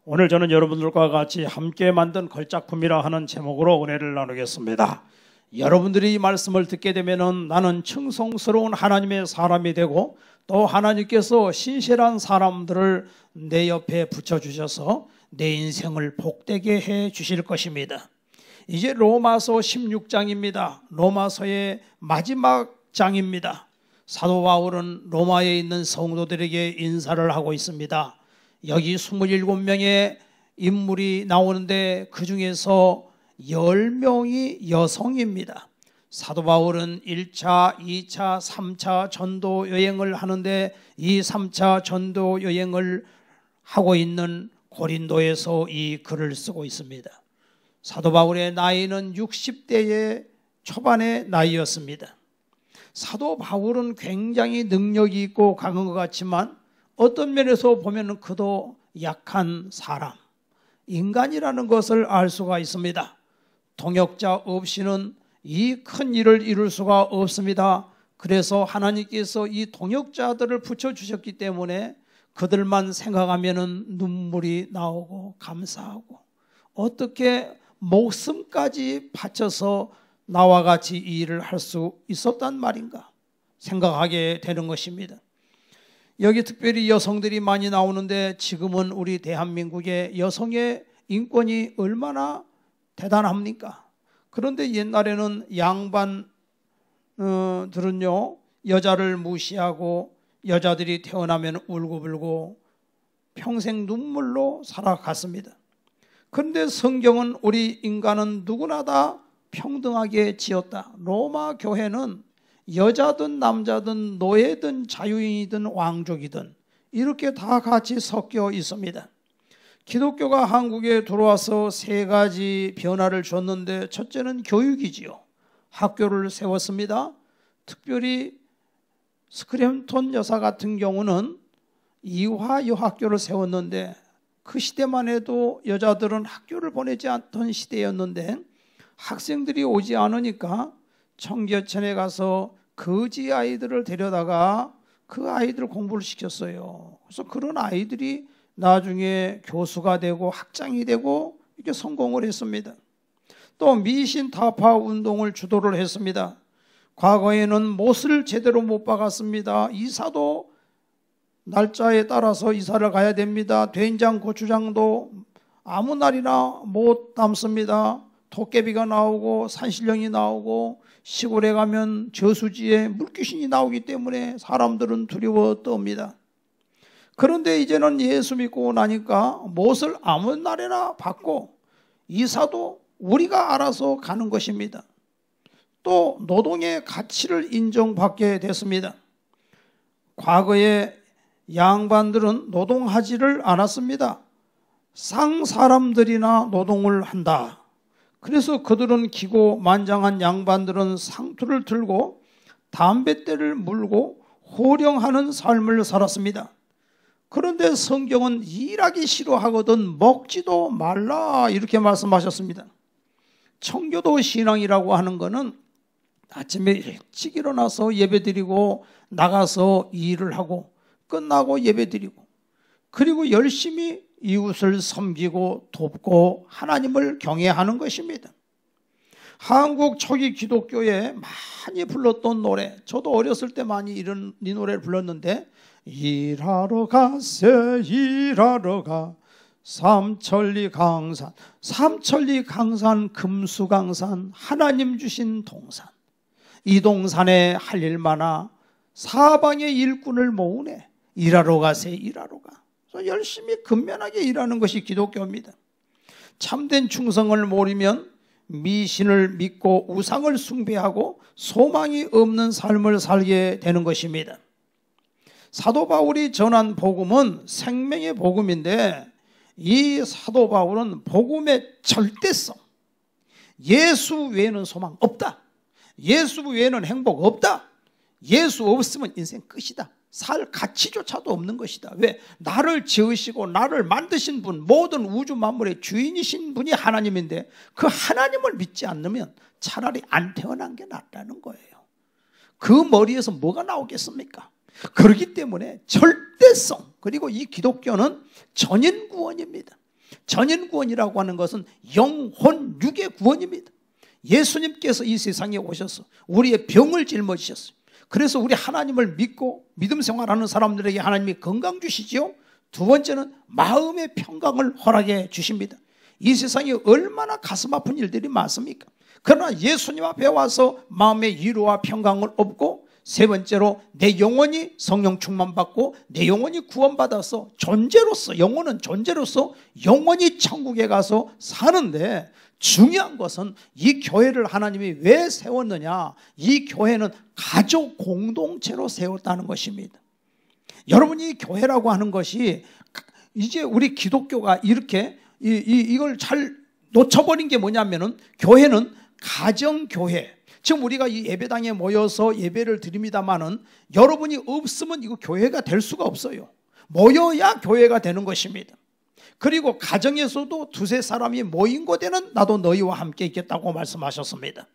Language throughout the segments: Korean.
오늘 저는 여러분들과 같이 함께 만든 걸작품이라 하는 제목으로 은혜를 나누겠습니다. 여러분들이 이 말씀을 듣게 되면 나는 충성스러운 하나님의 사람이 되고 또 하나님께서 신실한 사람들을 내 옆에 붙여주셔서 내 인생을 복되게 해 주실 것입니다. 이제 로마서 16장입니다. 로마서의 마지막 장입니다. 사도 바울은 로마에 있는 성도들에게 인사를 하고 있습니다. 여기 27명의 인물이 나오는데 그 중에서 10명이 여성입니다. 사도 바울은 1차, 2차, 3차 전도 여행을 하는데 이 3차 전도 여행을 하고 있는 고린도에서 이 글을 쓰고 있습니다. 사도 바울의 나이는 60대의 초반의 나이였습니다. 사도 바울은 굉장히 능력이 있고 강한 것 같지만 어떤 면에서 보면 그도 약한 사람, 인간이라는 것을 알 수가 있습니다. 동역자 없이는 이 큰 일을 이룰 수가 없습니다. 그래서 하나님께서 이 동역자들을 붙여주셨기 때문에 그들만 생각하면 눈물이 나오고 감사하고 어떻게 목숨까지 바쳐서 나와 같이 이 일을 할 수 있었단 말인가 생각하게 되는 것입니다. 여기 특별히 여성들이 많이 나오는데 지금은 우리 대한민국의 여성의 인권이 얼마나 대단합니까? 그런데 옛날에는 양반들은요 여자를 무시하고 여자들이 태어나면 울고불고 평생 눈물로 살아갔습니다. 그런데 성경은 우리 인간은 누구나 다 평등하게 지었다. 로마 교회는 여자든 남자든 노예든 자유인이든 왕족이든 이렇게 다 같이 섞여 있습니다. 기독교가 한국에 들어와서 세 가지 변화를 줬는데 첫째는 교육이지요. 학교를 세웠습니다. 특별히 스크램톤 여사 같은 경우는 이화 여학교를 세웠는데 그 시대만 해도 여자들은 학교를 보내지 않던 시대였는데 학생들이 오지 않으니까 청계천에 가서 거지 아이들을 데려다가 그 아이들 공부를 시켰어요. 그래서 그런 아이들이 나중에 교수가 되고 학장이 되고 이렇게 성공을 했습니다. 또 미신 타파 운동을 주도를 했습니다. 과거에는 못을 제대로 못 박았습니다. 이사도 날짜에 따라서 이사를 가야 됩니다. 된장, 고추장도 아무 날이나 못 담습니다. 도깨비가 나오고 산신령이 나오고 시골에 가면 저수지에 물귀신이 나오기 때문에 사람들은 두려워 떱니다. 그런데 이제는 예수 믿고 나니까 못을 아무 날에나 받고 이사도 우리가 알아서 가는 것입니다. 또 노동의 가치를 인정받게 됐습니다. 과거에 양반들은 노동하지를 않았습니다. 상 사람들이나 노동을 한다. 그래서 그들은 기고만장한 양반들은 상투를 들고 담뱃대를 물고 호령하는 삶을 살았습니다. 그런데 성경은 일하기 싫어하거든 먹지도 말라 이렇게 말씀하셨습니다. 청교도 신앙이라고 하는 것은 아침에 일찍 일어나서 예배드리고 나가서 일을 하고 끝나고 예배드리고 그리고 열심히 이웃을 섬기고 돕고 하나님을 경외하는 것입니다. 한국 초기 기독교에 많이 불렀던 노래, 저도 어렸을 때 많이 이 노래를 불렀는데 일하러 가세 일하러 가 삼천리 강산 삼천리 강산 금수강산 하나님 주신 동산 이 동산에 할 일 많아 사방의 일꾼을 모으네 일하러 가세 일하러 가 열심히 근면하게 일하는 것이 기독교입니다. 참된 충성을 모르면 미신을 믿고 우상을 숭배하고 소망이 없는 삶을 살게 되는 것입니다. 사도 바울이 전한 복음은 생명의 복음인데 이 사도 바울은 복음의 절대성, 예수 외에는 소망 없다, 예수 외에는 행복 없다, 예수 없으면 인생 끝이다, 살 가치조차도 없는 것이다. 왜? 나를 지으시고 나를 만드신 분, 모든 우주 만물의 주인이신 분이 하나님인데 그 하나님을 믿지 않으면 차라리 안 태어난 게 낫다는 거예요. 그 머리에서 뭐가 나오겠습니까? 그렇기 때문에 절대성, 그리고 이 기독교는 전인구원입니다. 전인구원이라고 하는 것은 영혼, 육의 구원입니다. 예수님께서 이 세상에 오셔서 우리의 병을 짊어지셨어요. 그래서 우리 하나님을 믿고 믿음 생활하는 사람들에게 하나님이 건강 주시지요. 두 번째는 마음의 평강을 허락해 주십니다. 이 세상에 얼마나 가슴 아픈 일들이 많습니까? 그러나 예수님 앞에 와서 마음의 위로와 평강을 얻고, 세 번째로 내 영혼이 성령 충만받고 내 영혼이 구원받아서 존재로서, 영혼은 존재로서 영원히 천국에 가서 사는데, 중요한 것은 이 교회를 하나님이 왜 세웠느냐? 이 교회는 가족 공동체로 세웠다는 것입니다. 여러분이 교회라고 하는 것이, 이제 우리 기독교가 이렇게 이걸 잘 놓쳐버린 게 뭐냐면은, 교회는 가정교회. 지금 우리가 이 예배당에 모여서 예배를 드립니다만은 여러분이 없으면 이거 교회가 될 수가 없어요. 모여야 교회가 되는 것입니다. 그리고 가정에서도 두세 사람이 모인 곳에는 나도 너희와 함께 있겠다고 말씀하셨습니다.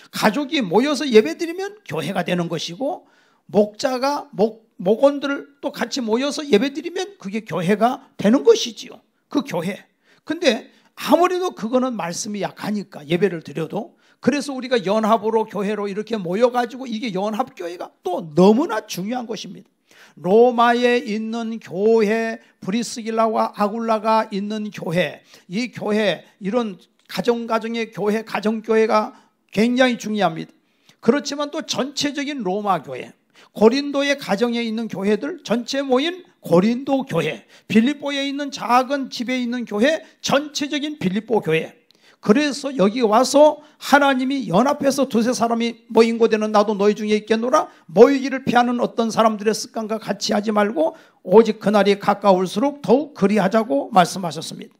가족이 모여서 예배드리면 교회가 되는 것이고, 목자가 목원들 또 같이 모여서 예배드리면 그게 교회가 되는 것이지요. 그 교회. 근데 아무래도 그거는 말씀이 약하니까 예배를 드려도, 그래서 우리가 연합으로 교회로 이렇게 모여가지고, 이게 연합교회가 또 너무나 중요한 것입니다. 로마에 있는 교회, 브리스길라와 아굴라가 있는 교회, 이 교회, 이런 가정의 교회, 가정교회가 굉장히 중요합니다. 그렇지만 또 전체적인 로마 교회, 고린도의 가정에 있는 교회들 전체 모인 고린도 교회, 빌립보에 있는 작은 집에 있는 교회, 전체적인 빌립보 교회. 그래서 여기 와서 하나님이 연합해서 두세 사람이 모인 곳에는 나도 너희 중에 있겠노라, 모이기를 피하는 어떤 사람들의 습관과 같이 하지 말고 오직 그날이 가까울수록 더욱 그리하자고 말씀하셨습니다.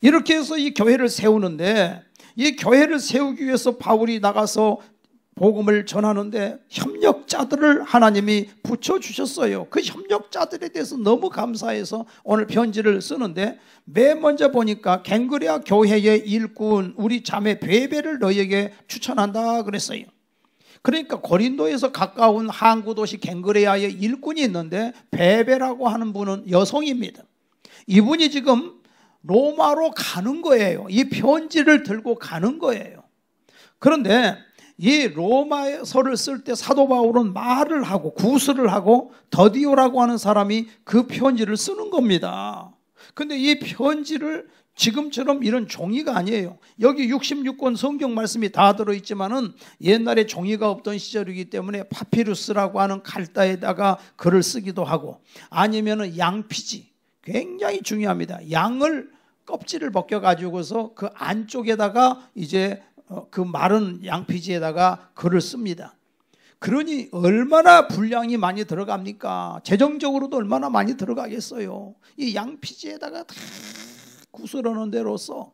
이렇게 해서 이 교회를 세우는데, 이 교회를 세우기 위해서 바울이 나가서 복음을 전하는데 협력자들을 하나님이 붙여주셨어요. 그 협력자들에 대해서 너무 감사해서 오늘 편지를 쓰는데, 맨 먼저 보니까 갱그레아 교회의 일꾼 우리 자매 베베를 너희에게 추천한다 그랬어요. 그러니까 고린도에서 가까운 항구 도시 갱그레아의 일꾼이 있는데, 베베라고 하는 분은 여성입니다. 이분이 지금 로마로 가는 거예요. 이 편지를 들고 가는 거예요. 그런데 이 로마서를 쓸 때 사도 바울은 말을 하고 구술을 하고 더디오라고 하는 사람이 그 편지를 쓰는 겁니다. 근데 이 편지를 지금처럼 이런 종이가 아니에요. 여기 66권 성경 말씀이 다 들어있지만은 옛날에 종이가 없던 시절이기 때문에 파피루스라고 하는 칼다에다가 글을 쓰기도 하고, 아니면은 양피지, 굉장히 중요합니다. 양을 껍질을 벗겨가지고서 그 안쪽에다가 이제 그 마른 양피지에다가 글을 씁니다. 그러니 얼마나 분량이 많이 들어갑니까? 재정적으로도 얼마나 많이 들어가겠어요. 이 양피지에다가 다 구슬하는 대로서.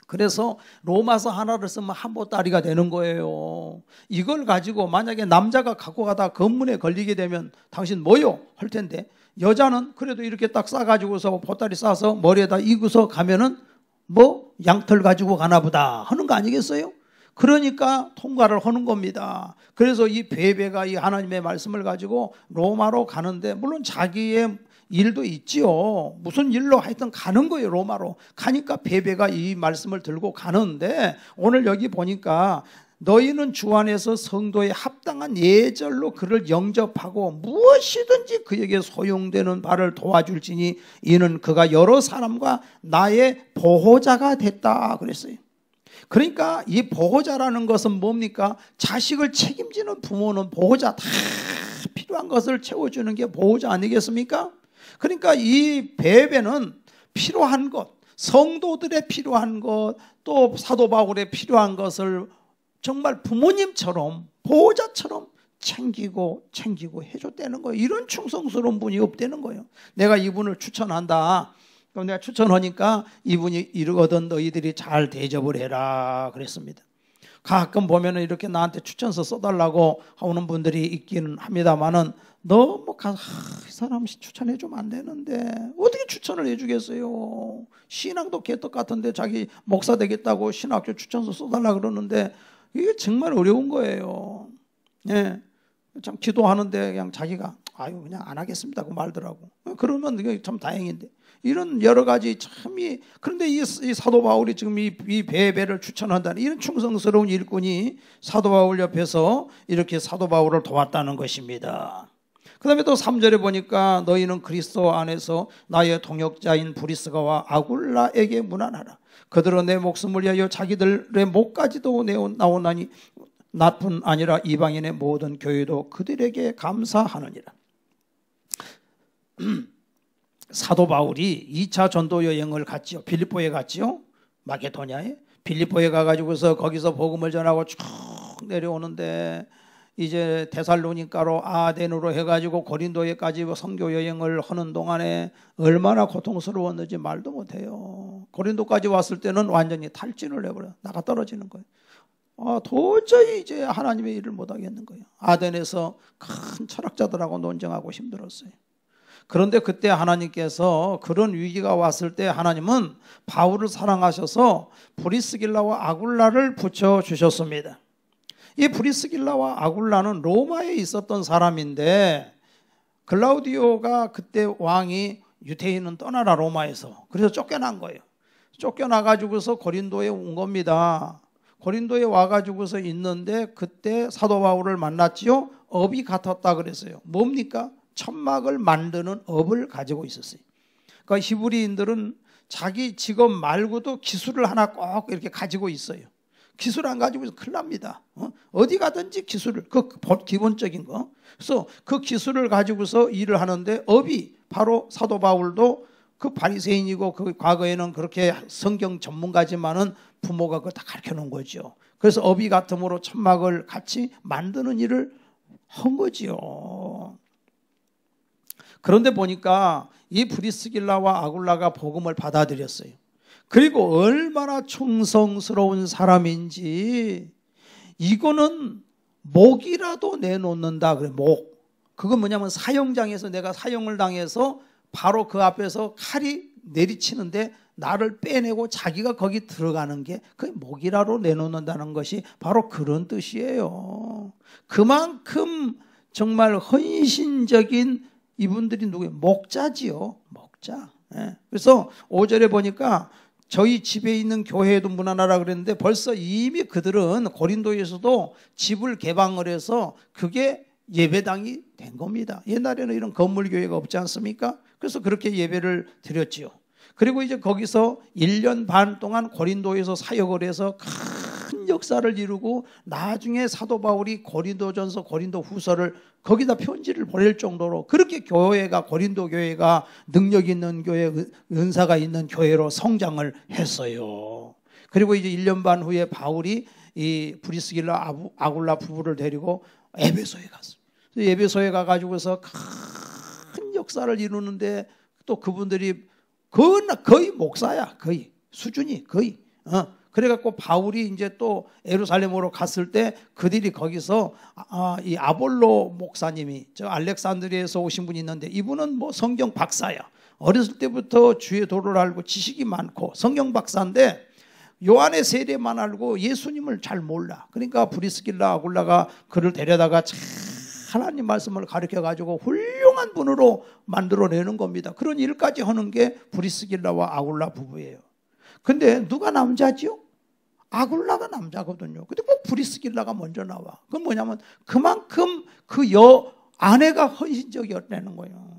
그래서 로마서 하나를 쓰면 한 보따리가 되는 거예요. 이걸 가지고 만약에 남자가 갖고 가다 검문에 걸리게 되면 당신 뭐요? 할 텐데, 여자는 그래도 이렇게 딱 싸가지고서 보따리 싸서 머리에다 이고서 가면은 뭐 양털 가지고 가나 보다 하는 거 아니겠어요? 그러니까 통과를 하는 겁니다. 그래서 이 베베가 이 하나님의 말씀을 가지고 로마로 가는데, 물론 자기의 일도 있지요. 무슨 일로 하여튼 가는 거예요. 로마로 가니까 베베가 이 말씀을 들고 가는데, 오늘 여기 보니까 너희는 주 안에서 성도에 합당한 예절로 그를 영접하고 무엇이든지 그에게 소용되는 바를 도와줄지니 이는 그가 여러 사람과 나의 보호자가 됐다 그랬어요. 그러니까 이 보호자라는 것은 뭡니까? 자식을 책임지는 부모는 보호자, 다 필요한 것을 채워주는 게 보호자 아니겠습니까? 그러니까 이 베베는 필요한 것, 성도들의 필요한 것, 또 사도 바울의 필요한 것을 정말 부모님처럼 보호자처럼 챙기고 해줬다는 거예요. 이런 충성스러운 분이 없다는 거예요. 내가 이분을 추천한다. 그럼 내가 추천하니까 이분이 이러거든 너희들이 잘 대접을 해라 그랬습니다. 가끔 보면은 이렇게 나한테 추천서 써달라고 하는 분들이 있기는 합니다만은, 너무 이 사람 추천해 주면 안 되는데 어떻게 추천을 해주겠어요? 신앙도 개떡 같은데 자기 목사 되겠다고 신학교 추천서 써달라 그러는데 이게 정말 어려운 거예요. 예, 참 기도하는데 그냥 자기가 아유 그냥 안 하겠습니다 그 말더라고. 그러면 이게 참 다행인데 이런 여러 가지 참이 그런데 이 사도 바울이 지금 이 베베를 추천한다는 이런 충성스러운 일꾼이 사도 바울 옆에서 이렇게 사도 바울을 도왔다는 것입니다. 그 다음에 또 3절에 보니까 너희는 그리스도 안에서 나의 동역자인 브리스가와 아굴라에게 문안하라. 그들은 내 목숨을 위하여 자기들의 목까지도 나오나니 나뿐 아니라 이방인의 모든 교회도 그들에게 감사하느니라. 사도 바울이 2차 전도 여행을 갔지요. 빌립보에 갔지요. 마케도냐에. 빌립보에 가가지고서 거기서 복음을 전하고 쭉 내려오는데 이제 데살로니가로 아덴으로 해가지고 고린도에까지 선교 여행을 하는 동안에 얼마나 고통스러웠는지 말도 못해요. 고린도까지 왔을 때는 완전히 탈진을 해버려 나가 떨어지는 거예요. 도저히 이제 하나님의 일을 못하겠는 거예요. 아덴에서 큰 철학자들하고 논쟁하고 힘들었어요. 그런데 그때 하나님께서 그런 위기가 왔을 때 하나님은 바울을 사랑하셔서 브리스길라와 아굴라를 붙여주셨습니다. 이 브리스길라와 아굴라는 로마에 있었던 사람인데 글라우디오가 그때 왕이 유대인은 떠나라 로마에서 그래서 쫓겨난 거예요. 쫓겨나가지고서 고린도에 온 겁니다. 고린도에 와가지고서 있는데 그때 사도 바울을 만났지요. 업이 같았다 그랬어요. 뭡니까? 천막을 만드는 업을 가지고 있었어요. 그러니까 히브리인들은 자기 직업 말고도 기술을 하나 꼭 이렇게 가지고 있어요. 기술 안 가지고 있으면 큰일 납니다. 어디 가든지 기술을, 그 기본적인 거. 그래서 그 기술을 가지고서 일을 하는데 업이 바로 사도 바울도 그 바리새인이고 그 과거에는 그렇게 성경 전문가지만은 부모가 그걸 다 가르쳐 놓은 거죠. 그래서 업이 같음으로 천막을 같이 만드는 일을 한 거지요. 그런데 보니까 이 브리스길라와 아굴라가 복음을 받아들였어요. 그리고 얼마나 충성스러운 사람인지 이거는 목이라도 내놓는다 그래. 목. 그건 뭐냐면 사형장에서 내가 사형을 당해서 바로 그 앞에서 칼이 내리치는데 나를 빼내고 자기가 거기 들어가는 게 그 목이라도 내놓는다는 것이 바로 그런 뜻이에요. 그만큼 정말 헌신적인 이분들이 누구예요? 목자지요. 목자. 그래서 5절에 보니까 저희 집에 있는 교회에도 문안하라 그랬는데 벌써 이미 그들은 고린도에서도 집을 개방을 해서 그게 예배당이 된 겁니다. 옛날에는 이런 건물교회가 없지 않습니까? 그래서 그렇게 예배를 드렸지요. 그리고 이제 거기서 1년 반 동안 고린도에서 사역을 해서 큰 역사를 이루고 나중에 사도 바울이 고린도전서 고린도후서를 거기다 편지를 보낼 정도로 그렇게 교회가 고린도 교회가 능력 있는 교회, 은사가 있는 교회로 성장을 했어요. 그리고 이제 1년 반 후에 바울이 이 브리스길라 아굴라 부부를 데리고 에베소에 갔어요. 에베소에 가가지고서 큰 역사를 이루는데 또 그분들이 거의 목사야. 거의 수준이 거의. 그래갖고 바울이 이제 또 예루살렘으로 갔을 때 그들이 거기서 이 아볼로 목사님이 저 알렉산드리아에서 오신 분이 있는데 이분은 뭐 성경 박사야. 어렸을 때부터 주의 도를 알고 지식이 많고 성경 박사인데 요한의 세례만 알고 예수님을 잘 몰라. 그러니까 브리스길라 아굴라가 그를 데려다가 하나님 말씀을 가르쳐가지고 훌륭한 분으로 만들어내는 겁니다. 그런 일까지 하는 게 브리스길라와 아굴라 부부예요. 근데 누가 남자지요? 아굴라가 남자거든요. 근데 꼭 브리스길라가 먼저 나와. 그건 뭐냐면 그만큼 그 아내가 헌신적이었다는 거예요.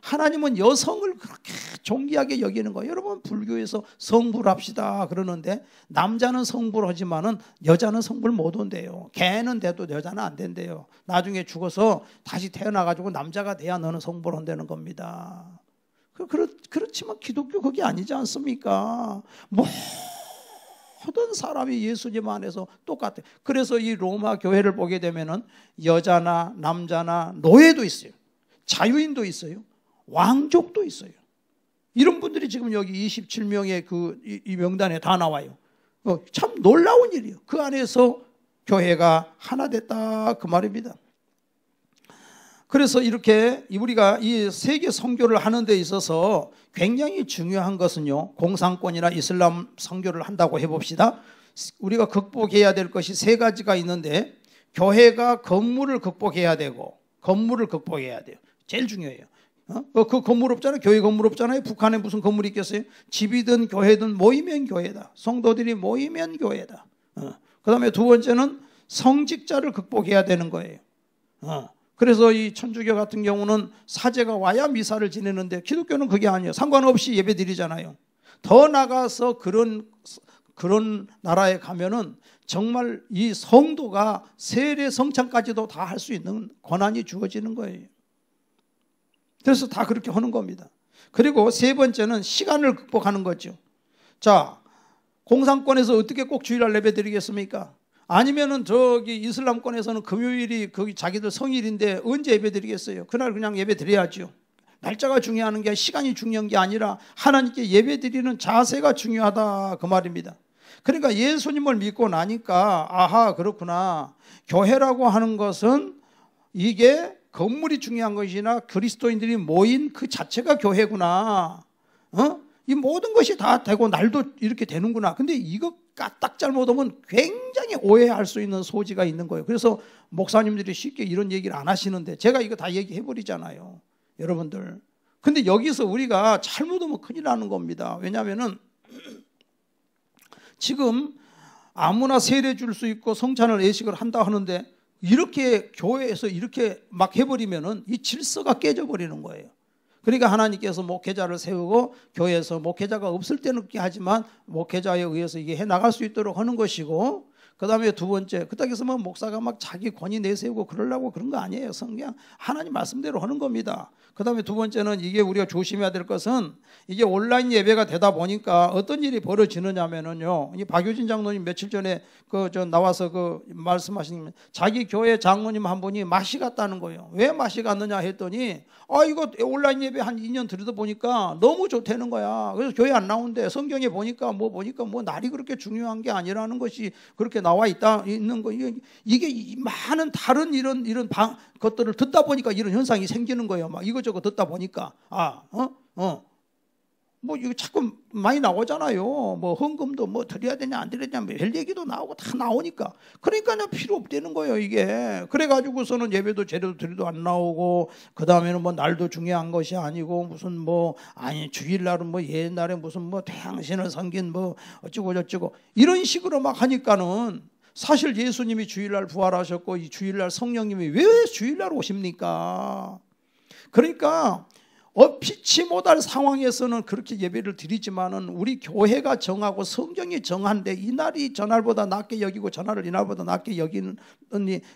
하나님은 여성을 그렇게 존귀하게 여기는 거예요. 여러분 불교에서 성불합시다 그러는데 남자는 성불하지만은 여자는 성불 못 한대요. 개는 돼도 여자는 안 된대요. 나중에 죽어서 다시 태어나가지고 남자가 돼야 너는 성불한다는 겁니다. 그렇지만 기독교 그게 아니지 않습니까? 모든 사람이 예수님 안에서 똑같아요. 그래서 이 로마 교회를 보게 되면은 여자나 남자나 노예도 있어요. 자유인도 있어요. 왕족도 있어요. 이런 분들이 지금 여기 27명의 이 명단에 다 나와요. 참 놀라운 일이에요. 그 안에서 교회가 하나 됐다 그 말입니다. 그래서 이렇게 우리가 이 세계 선교를 하는 데 있어서 굉장히 중요한 것은요, 공산권이나 이슬람 선교를 한다고 해봅시다. 우리가 극복해야 될 것이 세 가지가 있는데 교회가 건물을 극복해야 되고 건물을 극복해야 돼요. 제일 중요해요. 그 건물 없잖아요. 교회 건물 없잖아요. 북한에 무슨 건물이 있겠어요? 집이든 교회든 모이면 교회다. 성도들이 모이면 교회다. 그 다음에 두 번째는 성직자를 극복해야 되는 거예요. 그래서 이 천주교 같은 경우는 사제가 와야 미사를 지내는데 기독교는 그게 아니에요. 상관없이 예배 드리잖아요. 더 나가서 그런 나라에 가면은 정말 이 성도가 세례 성찬까지도 다 할 수 있는 권한이 주어지는 거예요. 그래서 다 그렇게 하는 겁니다. 그리고 세 번째는 시간을 극복하는 거죠. 자, 공산권에서 어떻게 꼭 주일날 예배 드리겠습니까? 아니면은 저기 이슬람권에서는 금요일이 거기 자기들 성일인데 언제 예배 드리겠어요? 그날 그냥 예배 드려야죠. 날짜가 중요한 게 시간이 중요한 게 아니라 하나님께 예배 드리는 자세가 중요하다 그 말입니다. 그러니까 예수님을 믿고 나니까 아하 그렇구나. 교회라고 하는 것은 이게 건물이 중요한 것이나 그리스도인들이 모인 그 자체가 교회구나. 이 모든 것이 다 되고 날도 이렇게 되는구나. 근데 이거 딱 잘못하면 굉장히 오해할 수 있는 소지가 있는 거예요. 그래서 목사님들이 쉽게 이런 얘기를 안 하시는데 제가 이거 다 얘기해 버리잖아요. 여러분들. 근데 여기서 우리가 잘못하면 큰일 나는 겁니다. 왜냐하면은 지금 아무나 세례 줄 수 있고 성찬을 예식을 한다 하는데 이렇게 교회에서 이렇게 막 해버리면은 이 질서가 깨져버리는 거예요. 그러니까 하나님께서 목회자를 세우고 교회에서 목회자가 없을 때는 그렇게 하지만 목회자에 의해서 이게 해나갈 수 있도록 하는 것이고, 그 다음에 두 번째, 그따위서 뭐 목사가 막 자기 권위 내세우고 그러려고 그런 거 아니에요. 그냥 하나님 말씀대로 하는 겁니다. 그 다음에 두 번째는 이게 우리가 조심해야 될 것은 이게 온라인 예배가 되다 보니까 어떤 일이 벌어지느냐면은요. 이 박효진 장로님 며칠 전에 나와서 말씀하신 자기 교회 장로님 한 분이 맛이 갔다는 거예요. 왜 맛이 갔느냐 했더니 이거 온라인 예배 한 2년 들여다 보니까 너무 좋다는 거야. 그래서 교회 안 나오는데 성경에 보니까 뭐 날이 그렇게 중요한 게 아니라는 것이 그렇게 나와 있는 거. 이게 많은 다른 이런 것들을 듣다 보니까 이런 현상이 생기는 거예요. 막 이것저것 듣다 보니까 뭐 이거 자꾸 많이 나오잖아요. 뭐 헌금도 뭐 드려야 되냐 안 드려야 되냐 별 얘기도 나오고 다 나오니까 그러니까 필요 없다는 거예요 이게. 그래가지고서는 예배도 제대로 드려도 안 나오고 그 다음에는 뭐 날도 중요한 것이 아니고 무슨 주일날은 뭐 옛날에 무슨 태양신을 섬긴 어쩌고 저쩌고 이런 식으로 막 하니까는 사실 예수님이 주일날 부활하셨고 이 주일날 성령님이 왜 주일날 오십니까? 그러니까 피치 못할 상황에서는 그렇게 예배를 드리지만은 우리 교회가 정하고 성경이 정한데 이날이 전날보다 낮게 여기고 전날을 이날보다 낮게 여기는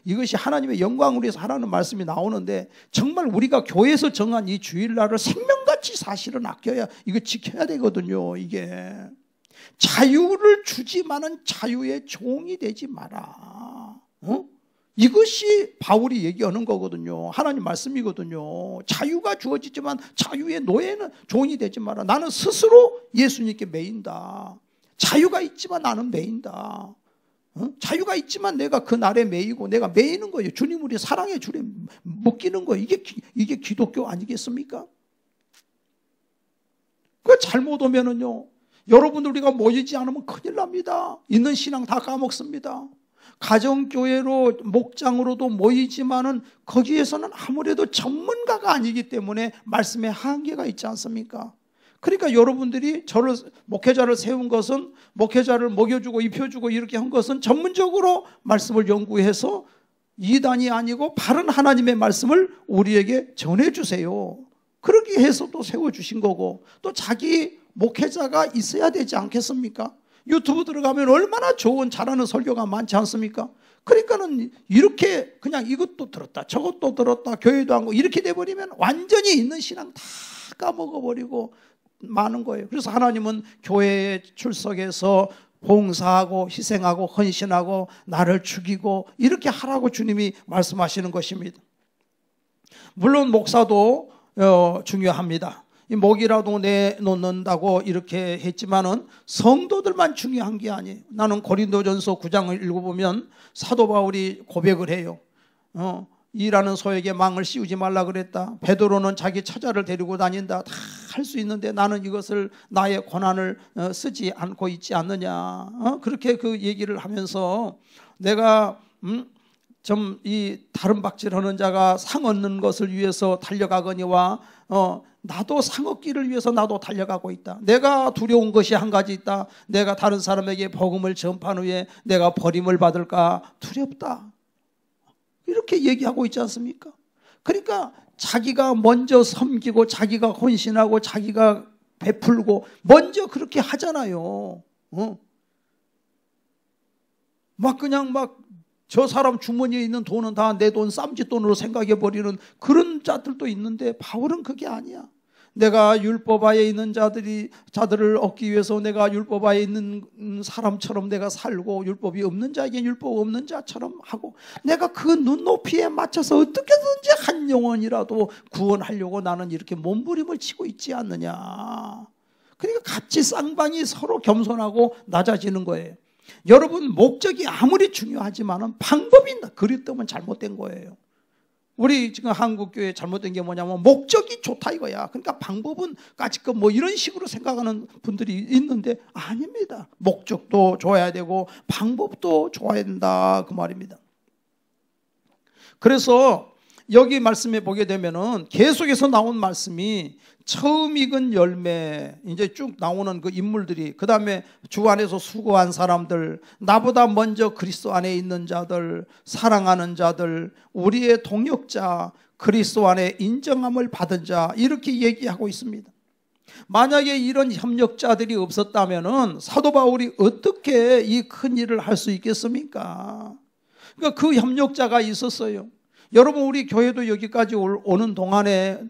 이것이 하나님의 영광을 위해서 하라는 말씀이 나오는데 정말 우리가 교회에서 정한 이 주일날을 생명같이 사실은 아껴야 이거 지켜야 되거든요. 이게 자유를 주지만은 자유의 종이 되지 마라. 이것이 바울이 얘기하는 거거든요. 하나님 말씀이거든요. 자유가 주어지지만 자유의 노예는 종이 되지 마라. 나는 스스로 예수님께 매인다. 자유가 있지만 나는 매인다. 자유가 있지만 내가 그 날에 매이고 내가 매이는 거예요. 주님 우리 사랑의 줄에 묶이는 거예요. 이게 기독교 아니겠습니까? 그 잘못 오면은요. 여러분들 우리가 모이지 않으면 큰일 납니다. 있는 신앙 다 까먹습니다. 가정교회로 목장으로도 모이지만은 거기에서는 아무래도 전문가가 아니기 때문에 말씀에 한계가 있지 않습니까? 그러니까 여러분들이 목회자를 세운 것은 목회자를 먹여주고 입혀주고 이렇게 한 것은 전문적으로 말씀을 연구해서 이단이 아니고 바른 하나님의 말씀을 우리에게 전해주세요. 그러기 위해서 또 세워주신 거고 또 자기 목회자가 있어야 되지 않겠습니까? 유튜브 들어가면 얼마나 좋은 잘하는 설교가 많지 않습니까? 그러니까는 이렇게 그냥 이것도 들었다 저것도 들었다 교회도 하고 이렇게 돼버리면 완전히 있는 신앙 다 까먹어버리고 많은 거예요. 그래서 하나님은 교회에 출석해서 봉사하고 희생하고 헌신하고 나를 죽이고 이렇게 하라고 주님이 말씀하시는 것입니다. 물론 목사도 중요합니다. 이 목이라도 내놓는다고 이렇게 했지만은 성도들만 중요한 게 아니에요. 나는 고린도전서 9장을 읽어보면 사도 바울이 고백을 해요. 일하는 소에게 망을 씌우지 말라 그랬다. 베드로는 자기 처자를 데리고 다닌다. 다 할 수 있는데 나는 이것을 나의 고난을 쓰지 않고 있지 않느냐. 그렇게 그 얘기를 하면서 내가 좀 이 다른 박질하는 자가 상 얻는 것을 위해서 달려가거니와 나도 상 얻기를 위해서 나도 달려가고 있다. 내가 두려운 것이 한 가지 있다. 내가 다른 사람에게 복음을 전파한 후에 내가 버림을 받을까 두렵다. 이렇게 얘기하고 있지 않습니까? 그러니까 자기가 먼저 섬기고 자기가 헌신하고 자기가 베풀고 먼저 그렇게 하잖아요. 막 그냥 막 저 사람 주머니에 있는 돈은 다 내 돈 쌈짓돈으로 생각해 버리는 그런 자들도 있는데 바울은 그게 아니야. 내가 율법하에 있는 자들을 얻기 위해서 내가 율법하에 있는 사람처럼 내가 살고 율법이 없는 자에게 율법 없는 자처럼 하고 내가 그 눈높이에 맞춰서 어떻게든지 한 영혼이라도 구원하려고 나는 이렇게 몸부림을 치고 있지 않느냐. 그러니까 같이 쌍방이 서로 겸손하고 낮아지는 거예요. 여러분 목적이 아무리 중요하지만 방법이 그릇되면 잘못된 거예요. 우리 지금 한국교회 잘못된 게 뭐냐면 목적이 좋다 이거야. 그러니까 방법은 까짓것 뭐 이런 식으로 생각하는 분들이 있는데 아닙니다. 목적도 좋아야 되고 방법도 좋아야 된다 그 말입니다. 그래서 여기 말씀에 보게 되면은 계속해서 나온 말씀이 처음 익은 열매 이제 쭉 나오는 그 인물들이 그 다음에 주 안에서 수고한 사람들 나보다 먼저 그리스도 안에 있는 자들 사랑하는 자들 우리의 동역자 그리스도 안에 인정함을 받은 자 이렇게 얘기하고 있습니다. 만약에 이런 협력자들이 없었다면은 사도 바울이 어떻게 이 큰 일을 할 수 있겠습니까? 그러니까 그 협력자가 있었어요. 여러분 우리 교회도 여기까지 오는 동안에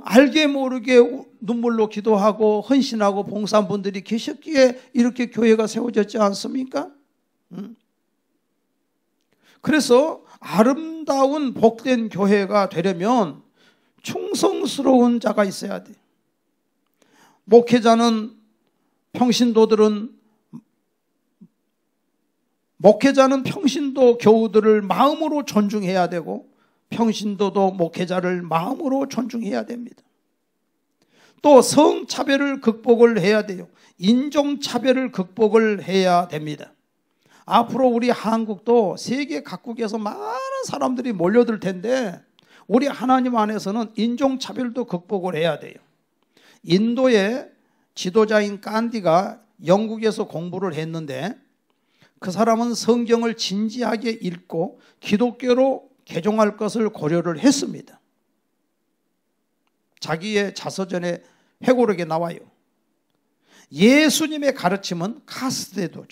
알게 모르게 눈물로 기도하고 헌신하고 봉사한 분들이 계셨기에 이렇게 교회가 세워졌지 않습니까? 그래서 아름다운 복된 교회가 되려면 충성스러운 자가 있어야 돼. 목회자는 평신도 교우들을 마음으로 존중해야 되고 평신도도 목회자를 마음으로 존중해야 됩니다. 또 성차별을 극복을 해야 돼요. 인종차별을 극복을 해야 됩니다. 앞으로 우리 한국도 세계 각국에서 많은 사람들이 몰려들 텐데 우리 하나님 안에서는 인종차별도 극복을 해야 돼요. 인도의 지도자인 간디가 영국에서 공부를 했는데 그 사람은 성경을 진지하게 읽고 기독교로 개종할 것을 고려를 했습니다. 자기의 자서전에 회고록에 나와요. 예수님의 가르침은 카스테조,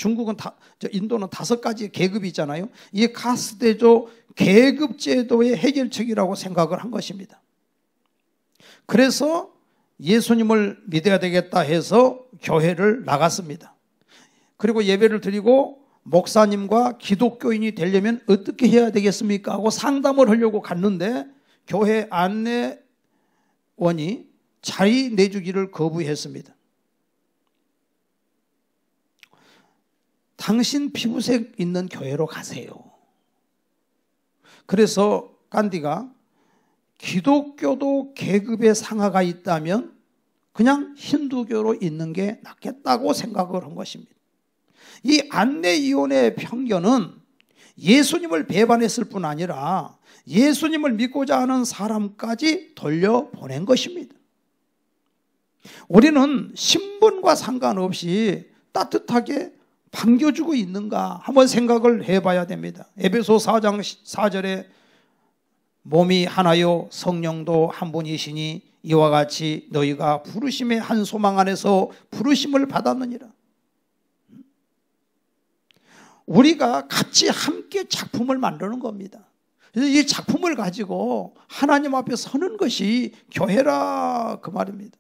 인도는 5가지 계급이 있잖아요. 이 카스테조 계급제도의 해결책이라고 생각을 한 것입니다. 그래서 예수님을 믿어야 되겠다 해서 교회를 나갔습니다. 그리고 예배를 드리고 목사님과 기독교인이 되려면 어떻게 해야 되겠습니까? 하고 상담을 하려고 갔는데 교회 안내원이 자리 내주기를 거부했습니다. 당신 피부색 있는 교회로 가세요. 그래서 간디가 기독교도 계급의 상하가 있다면 그냥 힌두교로 있는 게 낫겠다고 생각을 한 것입니다. 이 안내위원회의 편견은 예수님을 배반했을 뿐 아니라 예수님을 믿고자 하는 사람까지 돌려보낸 것입니다. 우리는 신분과 상관없이 따뜻하게 반겨주고 있는가 한번 생각을 해봐야 됩니다. 에베소 4장 4절에 몸이 하나요 성령도 한 분이시니 이와 같이 너희가 부르심의 한 소망 안에서 부르심을 받았느니라. 우리가 같이 함께 작품을 만드는 겁니다. 그래서 이 작품을 가지고 하나님 앞에 서는 것이 교회라 그 말입니다.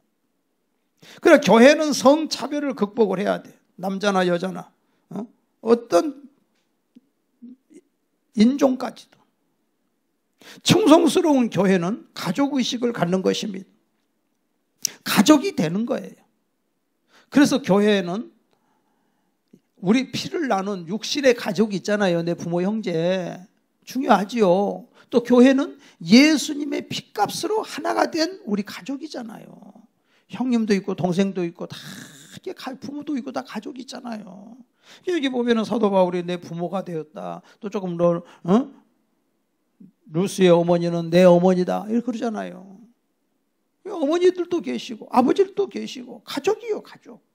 그래 교회는 성차별을 극복을 해야 돼. 남자나 여자나 어떤 인종까지도. 충성스러운 교회는 가족의식을 갖는 것입니다. 가족이 되는 거예요. 그래서 교회는 우리 피를 나눈 육신의 가족이 있잖아요. 내 부모 형제 중요하지요. 또 교회는 예수님의 피값으로 하나가 된 우리 가족이잖아요. 형님도 있고 동생도 있고 다 부모도 있고 다 가족이 있잖아요. 여기 보면은 사도 바울이 내 부모가 되었다. 또 조금 너 루스의 어머니는 내 어머니다 이렇게 그러잖아요. 어머니들도 계시고 아버지들도 계시고 가족이요, 가족.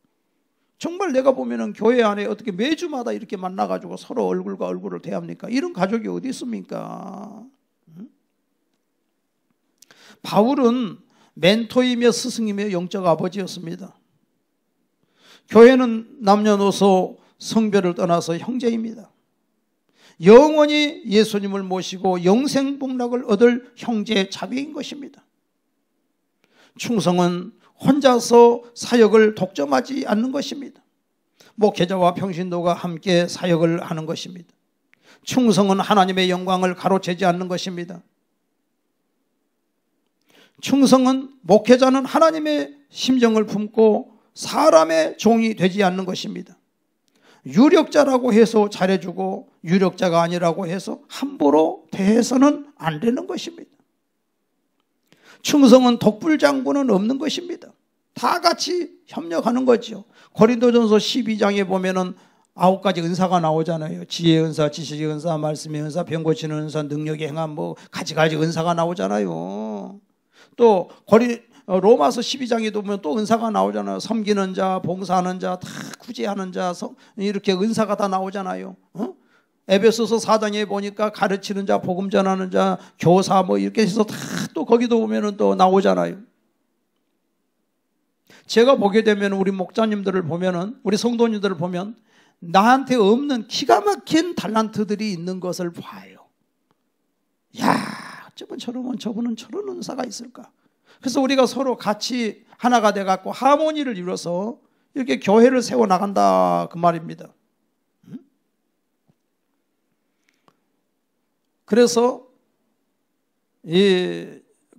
정말 내가 보면은 교회 안에 어떻게 매주마다 이렇게 만나가지고 서로 얼굴과 얼굴을 대합니까? 이런 가족이 어디 있습니까? 바울은 멘토이며 스승이며 영적 아버지였습니다. 교회는 남녀노소 성별을 떠나서 형제입니다. 영원히 예수님을 모시고 영생복락을 얻을 형제 자매인 것입니다. 충성은 혼자서 사역을 독점하지 않는 것입니다. 목회자와 평신도가 함께 사역을 하는 것입니다. 충성은 하나님의 영광을 가로채지 않는 것입니다. 충성은 목회자는 하나님의 심정을 품고 사람의 종이 되지 않는 것입니다. 유력자라고 해서 잘해주고 유력자가 아니라고 해서 함부로 대해서는 안 되는 것입니다. 충성은 독불장군은 없는 것입니다. 다 같이 협력하는 거죠. 고린도전서 12장에 보면은 9가지 은사가 나오잖아요. 지혜의 은사, 지식의 은사, 말씀의 은사, 병 고치는 은사, 능력의 행함, 뭐 가지가지 은사가 나오잖아요. 또 로마서 12장에도 보면 또 은사가 나오잖아요. 섬기는 자, 봉사하는 자, 다 구제하는 자, 이렇게 은사가 다 나오잖아요. 에베소서 4장에 보니까 가르치는 자, 복음 전하는 자, 교사 뭐 이렇게 해서 다 또 거기도 보면은 또 나오잖아요. 제가 보게 되면 우리 목자님들을 보면은, 우리 성도님들을 보면 나한테 없는 기가 막힌 달란트들이 있는 것을 봐요. 야, 저분은 저런 은사가 있을까? 그래서 우리가 서로 같이 하나가 돼갖고 하모니를 이뤄서 이렇게 교회를 세워나간다 그 말입니다. 그래서